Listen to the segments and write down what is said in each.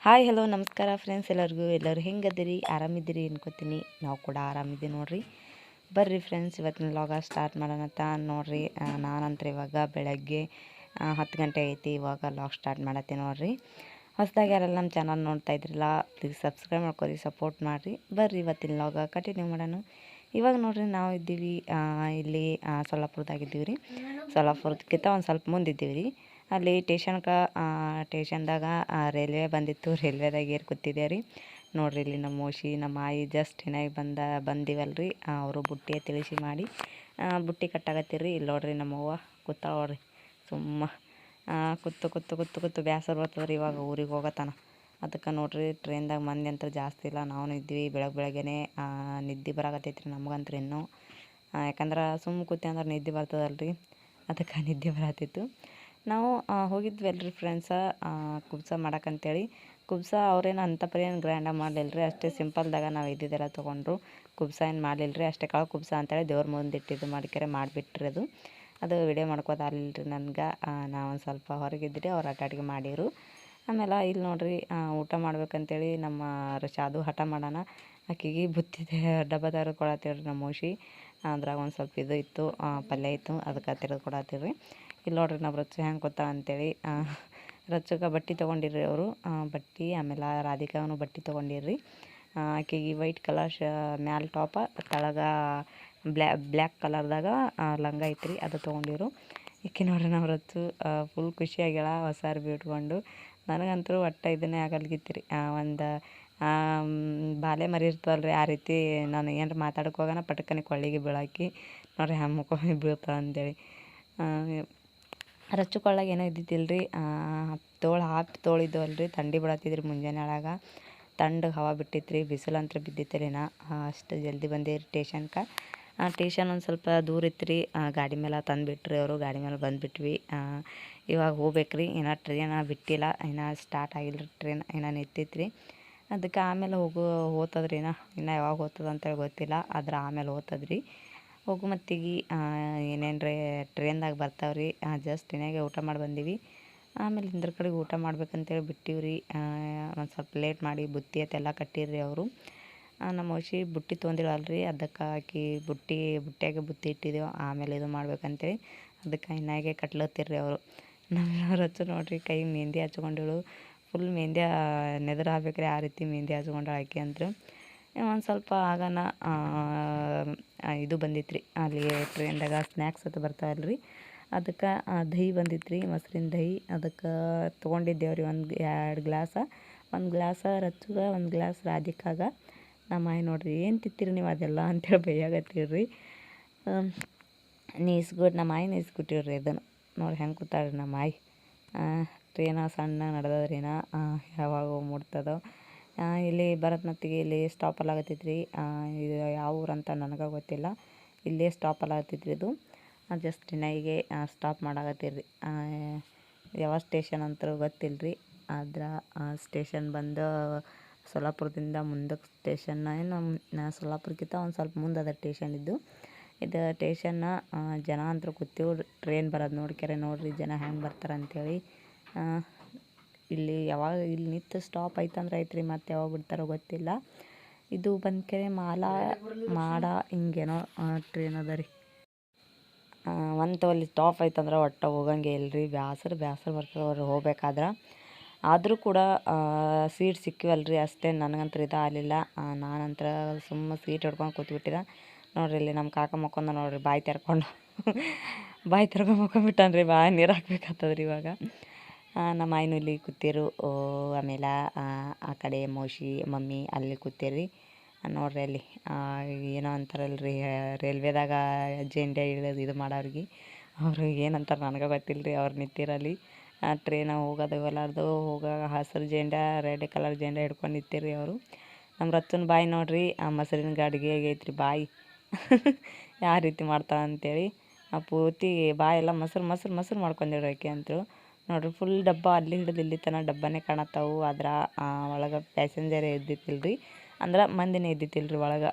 Hi hello ನಮಸ್ಕಾರ friends, ಎಲ್ಲರೂ ಹೆಂಗದಿರಿ? ಆರಾಮಿದ್ದೀರಿ ಅನ್ಕೋತೀನಿ. ನಾವು ಕೂಡ ಆರಾಮಿದ್ದೀವಿ ನೋಡ್ರಿ. ಬರ್ರಿ ಫ್ರೆಂಡ್ಸ್, ಇವತ್ತಿನ ಲಾಗ ಸ್ಟಾರ್ಟ್ ಮಾಡೋಣತ್ತ ನೋಡ್ರಿ. ನಾನಂತರ ಇವಾಗ ಬೆಳಗ್ಗೆ 10 ಗಂಟೆ ಐತಿ. ಇವಾಗ ಲಾಗ್ ಸ್ಟಾರ್ಟ್ ಮಾಡತ್ತೀನಿ ನೋಡ್ರಿ. ಹೊಸದಾಗಿ ಯಾರೆಲ್ಲ ನಮ್ಮ ಚಾನಲ್ ನೋಡ್ತಾ ಇದ್ರಲ್ಲ, ಪ್ಲೀಸ್ ಸಬ್ಸ್ಕ್ರೈಬ್ ಮಾಡ್ಕೊರಿ, ಸಪೋರ್ಟ್ ಮಾಡಿರಿ. ಬರ್ರಿ ಇವತ್ತಿನ ಲಾಗ ಕಂಟಿನ್ಯೂ ಮಾಡೋಣ. ಇವಾಗ ನೋಡ್ರಿ, ನಾವು ಇದ್ದೀವಿ ಇಲ್ಲಿ ಸೊಲ್ಲಾಪುರದಾಗಿದ್ದೀವಿ ರೀ. ಸೊಲ್ಲಾಪುರಕ್ಕಿಂತ ಒಂದು ಸ್ವಲ್ಪ ಮುಂದಿದ್ದೀವಿ ರೀ. ಅಲ್ಲಿ ಟೇಷನ್ದಾಗ ರೈಲ್ವೆ ಬಂದಿತ್ತು. ರೈಲ್ವೆದಾಗ ಏರ್ ಕೂತಿದ್ದೆ ರೀ. ನೋಡ್ರಿ, ಇಲ್ಲಿ ನಮ್ಮ ಮೋಶಿ ನಮ್ಮ ಆಯಿ ಜಸ್ಟ್ ಏನಾಗಿ ಬಂದಿವಲ್ರಿ. ಅವರು ಬುಟ್ಟಿ ತಿಳಿಸಿ ಮಾಡಿ ಬುಟ್ಟಿ ಕಟ್ಟಾಗತ್ತಿರ್ರಿ. ಇಲ್ಲಿ ನೋಡ್ರಿ, ನಮ್ಮವ್ವ ಕೂತಾಳ ನೋಡ್ರಿ. ಸುಮ್ಮ ಕೂತು ಬೇಸರ ಬರ್ತದ್ರಿ. ಇವಾಗ ಊರಿಗೆ ಹೋಗತ್ತಾನ. ಅದಕ್ಕೆ ನೋಡ್ರಿ, ಟ್ರೈನ್ದಾಗ ಮಂದಿ ಅಂತ ಜಾಸ್ತಿ ಇಲ್ಲ. ನಾವು ಇದ್ವಿ. ಬೆಳಗ್ಗೆನೆ ನಿದ್ದೆ ಬರಾಕತ್ತೈತ್ರಿ ನಮಗಂತ್ರಿ ಇನ್ನೂ. ಯಾಕಂದ್ರೆ ಸುಮ್ಮ ಕೂತಿ ಅಂದ್ರೆ ನಿದ್ದೆ ಬರ್ತದಲ್ರಿ. ಅದಕ್ಕೆ ನಿದ್ದೆ ಬರತ್ತಿತ್ತು. ನಾವು ಹೋಗಿದ್ವಿ ಅಲ್ರಿ ಫ್ರೆಂಡ್ಸ, ಕುಬ್ಸ ಮಾಡಕ್ಕಂತೇಳಿ. ಕುಬ್ಸ ಅವ್ರೇನು ಅಂಥ ಪರಿ ಏನು ಗ್ರ್ಯಾಂಡಾಗಿ ಮಾಡಲಿಲ್ಲ ರೀ. ಅಷ್ಟೇ ಸಿಂಪಲ್ದಾಗ ನಾವು ಇದ್ದಿದ್ದೆಲ್ಲ ತೊಗೊಂಡ್ರು. ಕುಬ್ಸ ಏನು ಮಾಡಲಿಲ್ಲ ರೀ. ಅಷ್ಟೇ ಕಾಳು ಕುಬ್ಸ ಅಂತೇಳಿ ದೇವ್ರ ಮುಂದೆ ಇಟ್ಟಿದ್ದು ಮಾಡಿಬಿಟ್ರಿ. ಅದು ವಿಡಿಯೋ ಮಾಡ್ಕೋದು ಆಗಲಿಲ್ಲ ರೀ ನನಗೆ. ನಾವು ಒಂದು ಸ್ವಲ್ಪ ಹೊರಗಿದ್ರಿ, ಅವ್ರು ಅಡ್ಗೆ ಮಾಡಿರು. ಆಮೇಲೆ ಇಲ್ಲಿ ನೋಡ್ರಿ, ಊಟ ಮಾಡ್ಬೇಕಂತೇಳಿ ನಮ್ಮ ಶಾದು ಹಠ ಮಾಡೋಣ. ಆಕೆಗೆ ಬುತ್ತಿದೆ ಡಬ್ಬದಾರು ಕೊಡತ್ತೀವ್ರಿ ನಮ್ಮ ಮೋಶಿ. ಅದ್ರಾಗ ಒಂದು ಸ್ವಲ್ಪ ಇದು ಇತ್ತು, ಪಲ್ಯ ಇತ್ತು. ಅದಕ್ಕೆ ತಿರ್ದು ಕೊಡತ್ತೀವ್ರಿ. ಇಲ್ಲಿ ನೋಡ್ರಿ, ನಾವು ರಚ್ಚು ಹೆಂಗೆ ಗೊತ್ತಾ ಅಂತೇಳಿ ರಚ್ಚಗೆ ಬಟ್ಟೆ ತೊಗೊಂಡಿರ್ರಿ ಅವರು. ಬಟ್ಟೆ ಆಮೇಲೆ ರಾಧಿಕಾನು ಬಟ್ಟೆ ತೊಗೊಂಡಿರ್ರಿ. ಆಕೆಗೆ ವೈಟ್ ಕಲರ್ ಮ್ಯಾಲ್ ಟಾಪ, ತಳಗ ಬ್ಲ್ಯಾಕ್ ಕಲರ್ದಾಗ ಲಂಗ ಐತ್ರಿ, ಅದು ತೊಗೊಂಡಿರು. ಈಕೆ ನೋಡ್ರಿ, ನಾವು ರಚ್ಚು ಫುಲ್ ಖುಷಿಯಾಗ್ಯಾಳ ಹೊಸ ಅರ್ಬಿ ಉಟ್ಕೊಂಡು. ನನಗಂತೂ ಒಟ್ಟು ಇದನ್ನೇ ಆಗಲ್ಗಿತ್ರಿ. ಒಂದು ಬಾಲೆ ಮರಿ ಇರ್ತವಲ್ರಿ, ಆ ರೀತಿ ನಾನು ಏನಾರು ಮಾತಾಡಕ್ಕೆ ಹೋಗೋಣ ಪಟಕ್ಕನೆ ಕೊಳ್ಳಿಗೆ ಬೀಳಾಕಿ. ನೋಡ್ರಿ ಹೆಮ್ಮಕ್ಕ ಬೀಳ್ತಾಳೆ ಅಂತೇಳಿ. ರಚ್ಚು ಕೊಳ್ಳಾಗ ಏನೋ ಇದ್ದಿದ್ದಿಲ್ರಿ. ಹಾಫ್ ತೋಳಿದ್ದವಲ್ರಿ. ಥಂಡಿ ಬಿಡತ್ತಿದ್ರಿ ಮುಂಜಾನೆ ಒಳಗ. ಥಂಡಿಗೆ ಹವಾ ಬಿಟ್ಟಿತ್ರಿ. ಬಿಸಿಲಂತ್ರ ಬಿದ್ದಿತ್ತು ನಾ ಅಷ್ಟು ಜಲ್ದಿ ಬಂದೇರಿ ಟೇಷನ್ಗೆ. ಟೇಷನ್ ಒಂದು ಸ್ವಲ್ಪ ದೂರ ಇತ್ತು. ಗಾಡಿ ಮೇಲೆ ತಂದುಬಿಟ್ರಿ ಅವರು. ಗಾಡಿ ಮೇಲೆ ಬಂದುಬಿಟ್ವಿ. ಇವಾಗ ಹೋಗ್ಬೇಕ್ರಿ. ಇನ್ನೂ ಟ್ರೈನ್ ಬಿಟ್ಟಿಲ್ಲ, ಇನ್ನೂ ಸ್ಟಾರ್ಟ್ ಆಗಿಲ್ಲ ಟ್ರೈನ್, ಇನ್ನೂ ನಿಂತೈತ್ರಿ. ಅದಕ್ಕೆ ಆಮೇಲೆ ಹೋಗ್ತದ್ರಿ. ಇನ್ನು ಯಾವಾಗ ಹೋಗ್ತದ ಅಂತೇಳಿ ಗೊತ್ತಿಲ್ಲ. ಆದ್ರೆ ಆಮೇಲೆ ಹೋಗ್ತದ್ರಿ. ಹೋಗು ಮತ್ತಿಗೆ ಏನೇನ್ರಿ ಟ್ರೈನ್ದಾಗ ಬರ್ತಾವ್ರಿ. ಜಸ್ಟ್ ಏನಾಗೆ ಊಟ ಮಾಡಿ ಬಂದೀವಿ. ಆಮೇಲೆ ಹಿಂದ್ರ ಕಡೆಗೆ ಊಟ ಮಾಡ್ಬೇಕಂತೇಳಿ ಬಿಟ್ಟಿವ್ರಿ. ಒಂದು ಸ್ವಲ್ಪ ಲೇಟ್ ಮಾಡಿ ಬುತ್ತಿ ಅತ್ತೆಲ್ಲ ಕಟ್ಟಿರ್ರಿ ಅವರು. ನಮ್ಮ ಮೋಶಿ ಬುಟ್ಟಿ ತೊಗೊಂಡಿಳಲ್ರಿ. ಅದಕ್ಕೆ ಆಕಿ ಬುಟ್ಟಿಯಾಗೆ ಬುತ್ತಿ ಇಟ್ಟಿದ್ದೆವು. ಆಮೇಲೆ ಇದು ಮಾಡ್ಬೇಕಂತೇಳಿ ಅದಕ್ಕೆ ಇನ್ನಾಗೆ ಕಟ್ಲತ್ತಿರ್ರಿ ಅವರು. ನಮ್ಮ ರಚ್ಚು ನೋಡ್ರಿ, ಕೈ ಮೆಹಂದಿ ಹಚ್ಕೊಂಡಿಳು. ಫುಲ್ ಮೆಹಂದಿ ನೆದರ್ ಆಗ್ಬೇಕ್ರಿ, ಆ ರೀತಿ ಮೆಹಂದಿ ಹಚ್ಕೊಂಡ್ರೆ ಆಕೆ ಅಂದರು. ಒಂದು ಸ್ವಲ್ಪ ಆಗನ ಇದು ಬಂದಿತ್ತು ರೀ. ಅಲ್ಲಿ ಟ್ರೈನ್ದಾಗ ಸ್ನ್ಯಾಕ್ಸ್ ಅಂತ ಬರ್ತಾವಲ್ರಿ. ಅದಕ್ಕೆ ದಹಿ ಬಂದಿತ್ತು ರೀ, ಮೊಸರಿನ ದಹಿ. ಅದಕ್ಕೆ ತೊಗೊಂಡಿದ್ದೇವ್ರಿ 2 ಗ್ಲಾಸ. 1 ಗ್ಲಾಸ ರಚ್ಚುಗೆ, 1 ಗ್ಲಾಸ್ ರಾಧಿಕಾಗ. ನಮ್ಮ ಆಯಿ ನೋಡ್ರಿ, ಏನು ತಿತ್ತೀರಿ ನೀವು ಅದೆಲ್ಲ ಅಂತೇಳಿ ಬೈಯಾಗತ್ತೀವ್ರಿ. ನಮ್ಮ ಆಯಿ ನೀಸ್ಕೊಟ್ಟಿವ್ರಿ ಅದನ್ನು. ನೋಡಿ ಹೆಂಗೆ ಕೂತಾಳ್ರಿ ನಮ್ಮ ಆಯಿ. ಟ್ರೈನ ಸಣ್ಣ ನಡೆದದ್ರಿ. ಯಾವಾಗ ಮುಟ್ತದೋ. ಇಲ್ಲಿ ಭರತ್ನತ್ತಿಗೆ ಇಲ್ಲಿ ಸ್ಟಾಪಲ್ಲಿ ಆಗತ್ತೈತ್ರಿ. ಇದು ಯಾವ ಊರಂತ ನನಗೆ ಗೊತ್ತಿಲ್ಲ. ಇಲ್ಲೇ ಸ್ಟಾಪಲ್ಲಿ ಆಗತ್ತೈತ್ರಿ ಇದು. ಜಸ್ಟ್ ಇನ್ನೈಗೆ ಸ್ಟಾಪ್ ಮಾಡಾಕತ್ತೀರಿ. ಯಾವ ಸ್ಟೇಷನ್ ಅಂತ ಗೊತ್ತಿಲ್ಲ ರೀ. ಆದ್ರೆ ಸ್ಟೇಷನ್ ಬಂದು ಸೊಲ್ಲಾಪುರದಿಂದ ಮುಂದಕ್ಕೆ ಸ್ಟೇಷನ್ನ ಸೊಲ್ಲಾಪುರಕ್ಕಿಂತ ಒಂದು ಸ್ವಲ್ಪ ಮುಂದೆ ಅದ ಟೇಷನ್ ಇದು ಟೇಷನ್ನ. ಜನ ಅಂತ ಕೂತೀವಿ. ಟ್ರೈನ್ ಬರೋದು ನೋಡ್ರಿ ಜನ ಹೆಂಗೆ ಬರ್ತಾರೆ ಅಂಥೇಳಿ. ಇಲ್ಲಿ ನಿಂತು ಸ್ಟಾಪ್ ಐತಂದ್ರೆ ಐತ್ರಿ, ಮತ್ತು ಯಾವಾಗ ಬಿಡ್ತಾರೋ ಗೊತ್ತಿಲ್ಲ. ಇದು ಬಂದ್ಕೆರೆ ಮಾಡ ಹಿಂಗೇನೋ ಟ್ರೈನ್ ಅದ ರೀ. ಅಲ್ಲಿ ಸ್ಟಾಪ್ ಐತಂದ್ರೆ ಒಟ್ಟು ಹೋಗಂಗೆ ಇಲ್ರಿ. ಬೇಸರ ಬರ್ತದೆ ಅವ್ರು ಹೋಗ್ಬೇಕಾದ್ರೆ. ಆದರೂ ಕೂಡ ಸೀಟ್ ಸಿಕ್ಕಿವಲ್ರಿ. ಅಷ್ಟೇ ನನಗಂತೂ ಆಗಲಿಲ್ಲ. ನಾನಂತರ ಸುಮ್ಮ ಸೀಟ್ ಹಿಡ್ಕೊಂಡು ಕೂತ್ಬಿಟ್ಟಿದೆ. ನೋಡ್ರಿ, ಇಲ್ಲಿ ನಮ್ಮ ಕಾಕ ಮಕ್ಕೊಂಡ ನೋಡ್ರಿ, ಬಾಯಿ ತೆರ್ಕೊಂಡು ಮಕ್ಕೊಂಬಿಟ್ಟಾನ್ರಿ. ನೀರು ಹಾಕ್ಬೇಕಾಗ್ತದ್ರಿ ಇವಾಗ. ನಮ್ಮ ಆಯಿನೂ ಇಲ್ಲಿ ಕೂತಿರು. ಆಮೇಲೆ ಆ ಕಡೆ ಮೋಶಿ ಮಮ್ಮಿ ಅಲ್ಲಿ ಕೂತಿರ್ರಿ. ನೋಡ್ರಿ, ಅಲ್ಲಿ ಏನೋ ಅಂತಾರಲ್ರಿ, ರೈಲ್ವೆದಾಗ ಜೆಂಡೆ ಇದು ಮಾಡೋರಿಗೆ, ಅವರು ಏನಂತಾರೆ ನನಗೆ ಗೊತ್ತಿಲ್ಲ ರೀ. ಅವ್ರು ನಿಂತಿರಲ್ಲಿ ಟ್ರೈನ್ ಹೋಗೋದು ಹಸಿರು ಜೆಂಡ, ರೆಡ್ ಕಲರ್ ಜೆಂಡ ಹಿಡ್ಕೊಂಡು ನಿಂತಿರ್ರಿ ಅವರು. ನಮ್ಮ ರಚ್ಚನ ಬಾಯಿ ನೋಡ್ರಿ, ಮೊಸರಿನ ಗಾಡಿಗೆ ಆಗೈತ್ರಿ ಬಾಯಿ. ಯಾವ ರೀತಿ ಮಾಡ್ತಾಳೆ ಅಂತೇಳಿ ಪೂರ್ತಿ ಬಾಯೆಲ್ಲ ಮೊಸರು ಮಾಡ್ಕೊಂಡಿರೋ ಆಕೆ ಅಂತೇಳಿ ನೋಡ್ರಿ. ಫುಲ್ ಡಬ್ಬ ಅಲ್ಲಿ ಹಿಡಿದು ಇಲ್ಲಿ ತನಕ ಡಬ್ಬನೇ ಕಾಣತ್ತಾವು. ಆದ್ರೆ ಒಳಗೆ ಪ್ಯಾಸೆಂಜರೇ ಇದ್ದಿತ್ತಿಲ್ರಿ. ಅಂದ್ರೆ ಮಂದಿನೇ ಇದ್ದಿತ್ತಿಲ್ರಿ ಒಳಗೆ.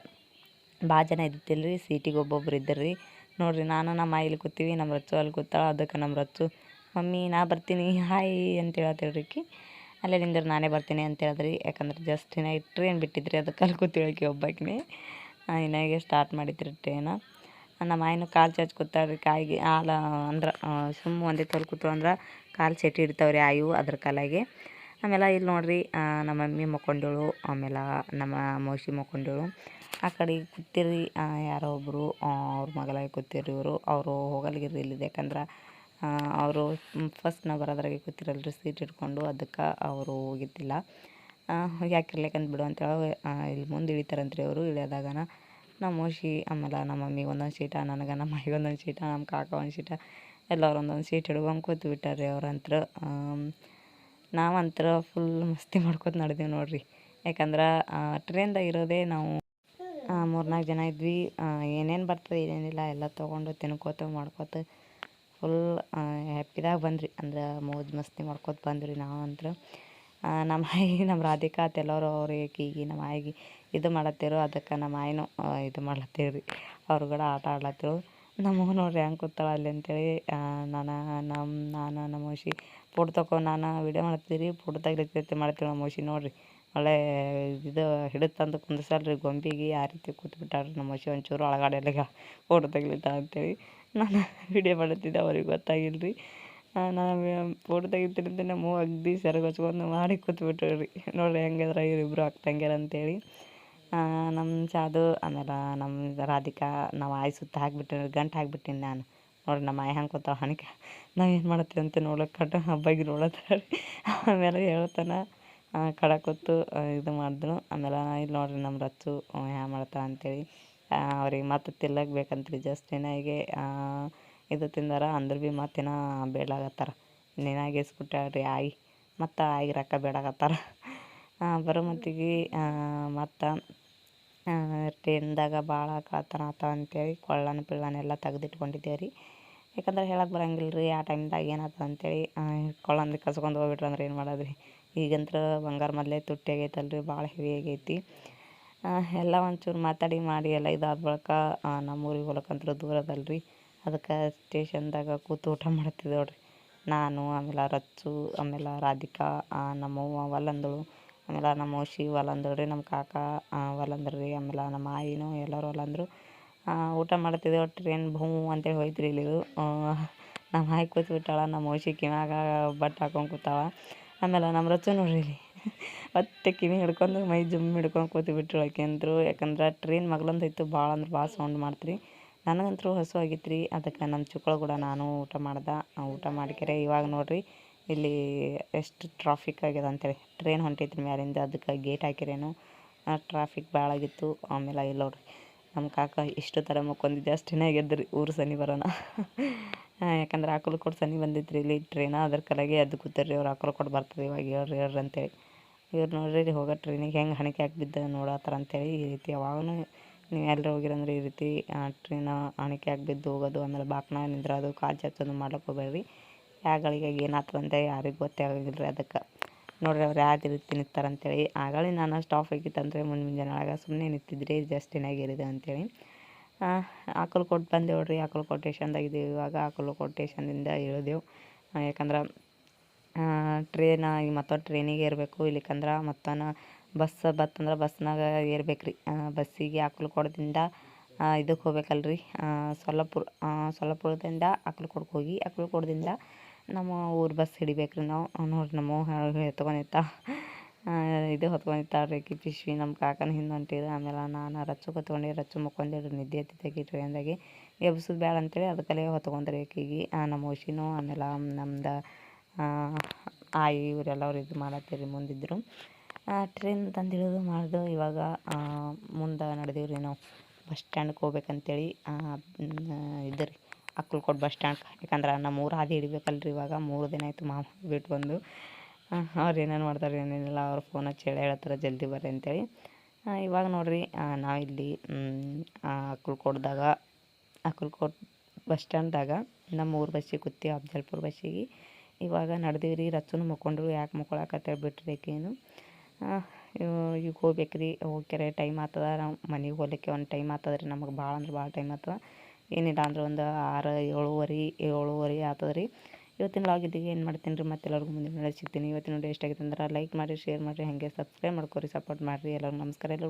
ಭಾಳ ಜನ ಇದ್ದಿತ್ತಿಲ್ರಿ. ಸೀಟಿಗೆ ಒಬ್ಬೊಬ್ರು ಇದ್ದರ್ರಿ. ನೋಡ್ರಿ, ನಾನು ನಮ್ಮ ಇಲ್ಲಿ ಕೂತೀವಿ. ನಮ್ಮ ರಚ್ಚು ಅಲ್ಲಿ ಕೂತಾಳ. ಅದಕ್ಕೆ ನಮ್ಮ ರಚ್ಚು, ಮಮ್ಮಿ ನಾ ಬರ್ತೀನಿ ಹಾಯ್ ಅಂತ ಹೇಳತ್ತೇಳ್ರಿ. ಅಲ್ಲೇ ನಿಂದ್ರೆ ನಾನೇ ಬರ್ತೀನಿ ಅಂತ ಹೇಳಿದ್ರಿ. ಯಾಕಂದ್ರೆ ಜಸ್ಟ್ ಇನ್ನು ಟ್ರೈನ್ ಬಿಟ್ಟಿದ್ರಿ, ಅದಕ್ಕೆ ಅಲ್ಲಿ ಕೂತಿಳಕ್ಕೆ ಒಬ್ಬಾಕಿನೇ ಇನ್ನಾಗೆ ಸ್ಟಾರ್ಟ್ ಮಾಡಿದ್ರಿ ಟ್ರೈನ. ನಮ್ಮ ಆಯ್ನು ಕಾಲು ಚಾಚ್ ಕೂತಾಳ್ರಿ, ಕಾಯಿಗೆ ಹಾಲು ಅಂದ್ರೆ ಸುಮ್ಮ ಒಂದೇ ತೋಲ್ ಕೂತು ಅಂದ್ರೆ ಕಾಲು ಚಟಿ ಇಡ್ತಾವ್ರಿ ಆಯು ಅದ್ರ ಕಾಲಾಗೆ. ಆಮೇಲೆ ಇಲ್ಲಿ ನೋಡ್ರಿ ನಮ್ಮ ಮಮ್ಮಿ ಮಕ್ಕೊಂಡೇಳು, ಆಮೇಲೆ ನಮ್ಮ ಮೌಸಿ ಮಕ್ಕೊಂಡೇಳು. ಆ ಕಡೆ ಕೂತಿರಿ ಯಾರೋ ಒಬ್ಬರು ಅವ್ರ ಮಗಳಾಗಿ ಕೂತಿರಿ ಇವರು. ಅವರು ಹೋಗಲ್ಗಿರಿ ಇಲ್ಲಿದೆ, ಯಾಕಂದ್ರೆ ಅವರು ಫಸ್ಟ್ ನಾವು ಬರೋದ್ರಾಗೆ ಕೂತಿರಲ್ರಿ ಸೀಟ್ ಇಟ್ಕೊಂಡು, ಅದಕ್ಕೆ ಅವರು ಹೋಗಿದ್ದಿಲ್ಲ. ಯಾಕಿರ್ಲಿಕ್ಕಂತ ಬಿಡು ಅಂತೇಳಿ ಇಲ್ಲಿ ಮುಂದೆ ಇಳಿತಾರಂತ್ರಿ ಅವರು. ಇಳಿಯೋದಾಗನ ನಮ್ಮ ಮೌಸಿ ಆಮೇಲೆ ನಮ್ಮ ಮಮ್ಮಿಗೆ ಒಂದೊಂದು ಸೀಟ, ನನಗೆ ನಮ್ಮ ಮೈಗೆ ಒಂದೊಂದು ಸೀಟ, ನಮ್ಮ ಕಾಕ ಒಂದು ಸೀಟ, ಎಲ್ಲರೂ ಒಂದೊಂದು ಸೀಟ್ ಹಿಡ್ಕೊಂಡು ಕೂತು ಬಿಟ್ಟಾರ್ರಿ ಅವ್ರಂತ್ರ. ನಾವಂತ್ರ ಫುಲ್ ಮಸ್ತಿ ಮಾಡ್ಕೊತ ನಡೆದೀವಿ ನೋಡ್ರಿ. ಯಾಕಂದ್ರೆ ಟ್ರೈನ್ದಾಗ ಇರೋದೇ ನಾವು 3-4 ಜನ ಇದ್ವಿ. ಏನೇನು ಬರ್ತದೆ ಏನೇನಿಲ್ಲ ಎಲ್ಲ ತೊಗೊಂಡು ತಿನ್ಕೋತ ಮಾಡ್ಕೋತ ಫುಲ್ ಹ್ಯಾಪಿದಾಗ ಬಂದ್ರಿ. ಅಂದ್ರೆ ಮೋಜು ಮಸ್ತಿ ಮಾಡ್ಕೋತ ಬಂದ್ರಿ ನಾವಂತ್ರ. ನಮ್ಮ ಆಯಿ ನಮ್ಮ ರಾಧಿಕಾ ಎಲ್ಲರೂ ಅವ್ರಿಗೆ ಕೀಗಿ ನಮ್ಮ ಆಯಿಗೆ ಇದು ಮಾಡತ್ತಿರು, ಅದಕ್ಕೆ ನಮ್ಮ ಆಯಿನೂ ಇದು ಮಾಡ್ಲತ್ತೀವ್ರಿ, ಅವ್ರು ಕೂಡ ಆಟ ಆಡ್ಲತ್ತಿರು. ನಮಗೂ ನೋಡ್ರಿ ಹೆಂಗೆ ಕೂತಾಳ ಅಲ್ಲಿ ಅಂತೇಳಿ. ನಾನು ನಮ್ಮ ಮೌಸಿ ಫೋಟೋ ತಗೋ, ನಾನು ವೀಡಿಯೋ ಮಾಡ್ತೀರಿ, ಫೋಟೋ ತೆಗಿಲಿಕ್ಕೆ ಮಾಡ್ತೀವಿ. ನಮ್ಮ ಮೌಸಿ ನೋಡ್ರಿ ಒಳ್ಳೆ ಇದು ಹಿಡಿದು ತಂದು ಕುಂದಿಸಲ್ರಿ ಗೊಂಬಿಗೆ, ಆ ರೀತಿ ಕೂತ್ಬಿಟ್ಟಾಳ್ರಿ ನಮ್ಮ ಮೌಸಿ. ಒಂಚೂರು ಒಳಗಡೆ ಫೋಟೋ ತೆಗಿಲಿತ್ತ ಅಂತೇಳಿ ನಾನು ವೀಡಿಯೋ ಮಾಡುತ್ತಿದ್ದೆ, ಅವ್ರಿಗೆ ಗೊತ್ತಾಗಿಲ್ಲ ರೀ. ನಾನು ಫೋಟೋ ತೆಗಿತೀನಿ ಅಂತ ನಮ್ಮ ಅಗ್ದಿ ಸೆರಗು ಹಚ್ಕೊಂಡು ಮಾಡಿ ಕೂತ್ಬಿಟ್ರಿ. ನೋಡ್ರಿ ಹೆಂಗಿದ್ರ ಇವರಿಬ್ರು ಅಕ್ಕ ತಂಗ್ಯಾರ ಅಂತೇಳಿ. ನಮ್ಮ ಚಾದು ಆಮೇಲೆ ನಮ್ಮ ರಾಧಿಕಾ ನಾವು ಆಯ್ ಸುತ್ತ ಹಾಕ್ಬಿಟ್ಟಿನಿ, ಗಂಟು ಹಾಕ್ಬಿಟ್ಟಿನಿ ನಾನು. ನೋಡ್ರಿ ನಮ್ಮ ಆಯ್ ಹಂಗೆ ಕೂತಾವ ಹಣಿಕೆ ನಾವೇನು ಮಾಡತ್ತೀವಿ ಅಂತ ನೋಡ್ಲಿಕ್ಕೆ ಕಟ್ಟ ಹಬ್ಬಾಗಿ ನೋಡತ್ತಾರೆ. ಆಮೇಲೆ ಹೇಳ್ತಾನೆ ಕಡೆ ಕೂತು ಇದು ಮಾಡಿದ್ರು. ಆಮೇಲೆ ಇಲ್ಲಿ ನೋಡ್ರಿ ನಮ್ಮ ರಚ್ಚು ಹ್ಯಾಂಗ ಮಾಡ್ತಾಳೆ ಅಂತೇಳಿ ಅವ್ರಿಗೆ ಮತ್ತೆ ತಿಲ್ಲಕ್ಕೆ ಬೇಕಂತ್ರಿ. ಜಸ್ಟ್ ಏನಾಗೆ ಇದು ತಿಂದಾರ ಅಂದ್ರೆ ಭೀ ಮತ್ತಿನ ಬೇಡಾಗತ್ತಾರ. ನೀನಾಗೆ ಇಸ್ಬಿಟ್ಟಾಳ್ರಿ ಆಯಿ, ಮತ್ತು ಆಯಿಗೆ ರೊಕ್ಕ ಬೇಡಾಗತ್ತಾರ. ಬರೋ ಮತ್ತಿಗೆ ಮತ್ತು ಟ್ರೈನ್ದಾಗ ಭಾಳ ಕಳ್ತನ ಆತಾವ ಅಂತೇಳಿ ಕೊಳ್ಳನ ಪಿಳ್ಳನೆಲ್ಲ ತೆಗೆದಿಟ್ಕೊಂಡಿದ್ದೇವೆ ರೀ. ಯಾಕಂದ್ರೆ ಹೇಳಕ್ಕೆ ಬರಂಗಿಲ್ಲ ರೀ ಆ ಟೈಮ್ದಾಗ ಏನಾಗ್ತದೆ ಅಂತೇಳಿ. ಕೊಳ್ಳಂದು ಕಸ್ಕೊಂಡು ಹೋಗ್ಬಿಟ್ರೆ ಅಂದ್ರೆ ಏನು ಮಾಡೋದು ರೀ. ಈಗಂತ್ರ ಬಂಗಾರ ಮೊದಲೇ ತುಟ್ಟಿ ಆಗೈತಲ್ರಿ, ಭಾಳ ಹೆವಿ ಆಗೈತಿ. ಎಲ್ಲ ಒಂಚೂರು ಮಾತಾಡಿ ಮಾಡಿ ಎಲ್ಲ ಇದಾದ ಬಳಿಕ ನಮ್ಮೂರಿಗೆ ಹೋಗ್ಲಕ್ಕಂತ್ರ ದೂರ ಅದಲ್ರಿ. ಅದಕ್ಕೆ ಸ್ಟೇಷನ್ದಾಗ ಕೂತು ಊಟ ಮಾಡ್ತಿದ್ದೆ ನೋಡ್ರಿ ನಾನು, ಆಮೇಲೆ ರಚ್ಚು, ಆಮೇಲೆ ರಾಧಿಕಾ, ನಮ್ಮವ್ವ ಒಲ್ಲಂದಳು, ಆಮೇಲೆ ನಮ್ಮ ಮೌಸಿ ಒಲ್ಲಂದಳು ರೀ, ನಮ್ಮ ಕಾಕ ಒಲ್ಲಂದ್ರು ರೀ, ಆಮೇಲೆ ನಮ್ಮ ಆಯಿನೂ ಎಲ್ಲರೂ ಒಲ್ಲಂದರು. ಊಟ ಮಾಡ್ತಿದ್ದೇವೆ. ಟ್ರೈನ್ ಭೂ ಅಂತೇಳಿ ಹೋಯ್ತು ರೀ ಇಲ್ಲಿದು. ನಮ್ಮ ಆಯಿ ಕೂತ್ಬಿಟ್ಟಾಳ, ನಮ್ಮ ಮೌಸಿ ಕಿವ್ಯಾಗ ಬಟ್ಟೆ ಹಾಕೊಂಡು ಕೂತಾಳ. ಆಮೇಲೆ ನಮ್ಮ ರಚ್ಚು ನೋಡ್ರಿ ಇಲ್ಲಿ ಮತ್ತೆ ಕಿವಿ ಹಿಡ್ಕೊಂಡು ಮೈ ಜುಮ್ ಹಿಡ್ಕೊಂಡು ಕೂತ್ಬಿಟ್ರು ಆಕೆ ಅಂದರು. ಯಾಕಂದ್ರೆ ಟ್ರೈನ್ ಮಗ್ಲೊಂದೈತು, ಭಾಳ ಅಂದ್ರೆ ಭಾಳ ಸೌಂಡ್ ಮಾಡ್ತೀರಿ. ನನಗಂತೂ ಹಸು ಆಗಿತ್ತು ರೀ. ಅದಕ್ಕೆ ನಮ್ಮ ಚಿಕ್ಕಳು ಕೂಡ ನಾನು ಊಟ ಮಾಡ್ದೆ. ಊಟ ಮಾಡಿಕೆರೆ ಇವಾಗ ನೋಡ್ರಿ ಇಲ್ಲಿ ಎಷ್ಟು ಟ್ರಾಫಿಕ್ ಆಗ್ಯದ ಅಂತೇಳಿ. ಟ್ರೈನ್ ಹೊಂಟೈತ್ರಿ ಮ್ಯಾಲಿಂದ, ಅದಕ್ಕೆ ಗೇಟ್ ಹಾಕಿರೇನು ಟ್ರಾಫಿಕ್ ಭಾಳ ಆಗಿತ್ತು. ಆಮೇಲೆ ಇಲ್ಲಿ ನೋಡ್ರಿ ನಮ್ಮ ಕಾಕ ಇಷ್ಟು ಥರ ಮಕ್ಕೊಂದಿದ್ದೆ ಅಷ್ಟೇ ಗೆದ್ರಿ ಊರು ಸನಿ ಬರೋಣ. ಯಾಕಂದ್ರೆ ಆಕಲ್ಕೋಟ್ ಸನಿ ಬಂದಿತ್ತು ರೀ ಇಲ್ಲಿ ಟ್ರೈನ, ಅದ್ರ ಕಲಾಗೆ ಎದ್ದು ಕೂತಾರ್ರಿ ಅವ್ರು. ಆಕಲ್ಕೋಟ್ ಬರ್ತದೆ ಇವಾಗ ಹೇಳ್ರಿ ಅಂತೇಳಿ. ಇವ್ರು ನೋಡ್ರಿ ಹೋಗೋ ಟ್ರೈನಿಗೆ ಹೆಂಗೆ ಹಣಿಕೆ ಹಾಕ್ಬಿದ್ದ ನೋಡತ್ತಾರ ಅಂತೇಳಿ. ಈ ರೀತಿ ಯಾವಾಗೂ ನೀವು ಎಲ್ಲರೂ ಹೋಗಿರಂದ್ರೆ ಈ ರೀತಿ ಟ್ರೈನ ಹಣಿಕೆ ಹಾಕ್ಬಿದ್ದು ಹೋಗೋದು, ಆಮೇಲೆ ಬಾಕ್ನ ನಿಂದ್ರೋದು, ಕಾಲು ಚಾಚೋದು ಮಾಡ್ಲಿಕ್ಕೆ ಹೋಗ್ಬೇಡ್ರಿ. ಯಾಗಳಿಗೆ ಏನಾಗ್ತದೆ ಅಂತ ಯಾರಿಗೆ ಗೊತ್ತೇ ಆಗಿಲ್ಲ ರೀ. ಅದಕ್ಕೆ ನೋಡ್ರಿ ಅವ್ರು ಯಾವ ರೀತಿ ನಿಂತಾರಂತೇಳಿ. ಆಗಳೇ ನಾನು ಸ್ಟಾಪ್ ಆಗಿತ್ತಂದ್ರೆ ಮುಂಜಾನೆ ಒಳಗೆ ಸುಮ್ಮನೆ ನಿಂತಿದ್ರಿ, ಜಸ್ಟ್ ಏನಾಗಿರಿದೆ ಅಂತೇಳಿ. ಆಕಲ್ಕೋಟ್ ಬಂದೇವು ರೀ. ಆಕಲ್ಕೋಟ್ ಸ್ಟೇಷನ್ದಾಗ ಇದ್ದೀವಿ ಇವಾಗ. ಆಕಲ್ಕೋಟ್ ಸ್ಟೇಷನ್ದಿಂದ ಇಳಿದೆವು. ಯಾಕಂದ್ರೆ ಟ್ರೈನ ಈಗ ಮತ್ತೊಂದು ಟ್ರೈನಿಗೆ ಏರಬೇಕು. ಇಲ್ಲಿಕಂದ್ರೆ ಮತ್ತೊಂದು ಬಸ್ ಬತ್ತಂದ್ರೆ ಬಸ್ನಾಗ ಏರ್ಬೇಕು ರೀ. ಬಸ್ಸಿಗೆ ಆಕಲ್ಕೋಟದಿಂದ ಇದಕ್ಕೆ ಹೋಗ್ಬೇಕಲ್ರಿ, ಸೊಲ್ಲಾಪುರದಿಂದ ಆಕಲ್ಕೋಟ್ಗೆ ಹೋಗಿ ಆಕಲ್ಕೋಟದಿಂದ ನಮ್ಮ ಊರು ಬಸ್ ಹಿಡಿಬೇಕು ರೀ ನಾವು. ನೋಡ್ರಿ ನಮ್ಮ ಎತ್ಕೊಂಡಿತ್ತ ಇದು ಹೊತ್ಕೊಂಡಿರ್ತಾಳ್ರಿ ಆಕಿ ಪಿಶ್ವಿ. ನಮ್ಮ ಕಾಕನ ಹಿಂದೆ ಹೊಂಟಿದ್ರು. ಆಮೇಲೆ ನಾನು ರಚ್ಚು ಹೊತ್ಕೊಂಡು, ರಚ್ಚು ಮುಕ್ಕೊಂಡೇಳ್ರಿ ನಿದ್ದೆ ಎತ್ತಿದ್ದಾಗಿ ಟ್ರೈನ್ದಾಗೆ. ಎಬ್ಸೋದು ಬೇಡ ಅಂತೇಳಿ ಅದಕ್ಕಲ್ಲೇ ಹೊತ್ಕೊಂಡ್ರಿ ಆಕಿಗೆ. ನಮ್ಮ ಮೌಸಿನೂ ಆಮೇಲೆ ನಮ್ದು ಆಯಿ ಇವರೆಲ್ಲವ್ರು ಇದು ಮಾಡತ್ತೀರಿ ಮುಂದಿದ್ರು. ಟ್ರೈನ್ ತಂದು ಇಳಿದು ಮಾಡ್ದು. ಇವಾಗ ಮುಂದೆ ನಡೆದೀವಿ ರೀ ನಾವು ಬಸ್ ಸ್ಟ್ಯಾಂಡ್ಗೆ ಹೋಗ್ಬೇಕಂತೇಳಿ. ಇದು ರೀ ಅಕ್ಕಲ್ಕೋಟ್ ಬಸ್ ಸ್ಟ್ಯಾಂಡ್. ಯಾಕಂದ್ರೆ ನಮ್ಮ ಊರು ಹಾದಿ ಹಿಡಿಬೇಕಲ್ರಿ. ಇವಾಗ 3 ದಿನ ಆಯಿತು ಮಾಮ ಬಿಟ್ಟು ಬಂದು. ಅವ್ರು ಏನೇನು ಮಾಡ್ತಾರೆ ಏನೇನಿಲ್ಲ, ಅವ್ರು ಫೋನ್ ಹಚ್ಚಿ ಹೇಳ್ತಾರೆ ಜಲ್ದಿ ಬರ್ರಿ ಅಂತೇಳಿ. ಇವಾಗ ನೋಡಿರಿ ನಾವಿಲ್ಲಿ ಅಕ್ಕಲ್ಕೋಟ್ ಬಸ್ ಸ್ಟ್ಯಾಂಡ್ದಾಗ ನಮ್ಮ ಊರು ಬಸ್ಸಿಗೆ ಕೂತಿ ಅಫ್ಜಲ್ಪುರ ಬಸ್ಸಿಗೆ. ಇವಾಗ ನಡೆದೀವಿ ರೀ. ರಚ್ಚುನು ಮಕ್ಕೊಂಡ್ರು. ಯಾಕೆ ಮಕ್ಕೊಳಕತ್ತೇಳಿ ಬಿಟ್ರಿ ಆಕಿನು. ಈಗ ಹೋಗ್ಬೇಕು ರೀ. ಹೋಗ್ಯಾರೆ ಟೈಮ್ ಆಗ್ತದ. ನಾವು ಮನೆಗೆ ಹೋಗ್ಲಿಕ್ಕೆ ಒಂದು ಟೈಮ್ ಆಗ್ತದ ರೀ. ನಮಗೆ ಭಾಳ ಅಂದ್ರೆ ಭಾಳ ಟೈಮ್ ಆಗ್ತದ. ಏನಿಲ್ಲ ಅಂದ್ರೆ ಒಂದು 6, 7:30 ಆಗ್ತದೆ ರೀ. ಇವತ್ತಿನ ಲಾಗ್ ಇದಿಗೆ ಏನು ಮಾಡ್ತೀನಿ ರೀ, ಮತ್ತೆಲ್ಲರಿಗೂ ಮುಂದಿನ ಸಿಗ್ತೀನಿ. ಇವತ್ತಿನ ನೋಡಿ ಎಷ್ಟಾಗಿತ್ತು ಅಂದ್ರೆ ಲೈಕ್ ಮಾಡಿ, ಶೇರ್ ಮಾಡಿರಿ, ಹಾಗೆ ಸಬ್ಸ್ಕ್ರೈಬ್ ಮಾಡ್ಕೊರಿ, ಸಪೋರ್ಟ್ ಮಾಡಿರಿ. ಎಲ್ಲರಿಗೂ ನಮಸ್ಕಾರ. ಎಲ್ಲರೂ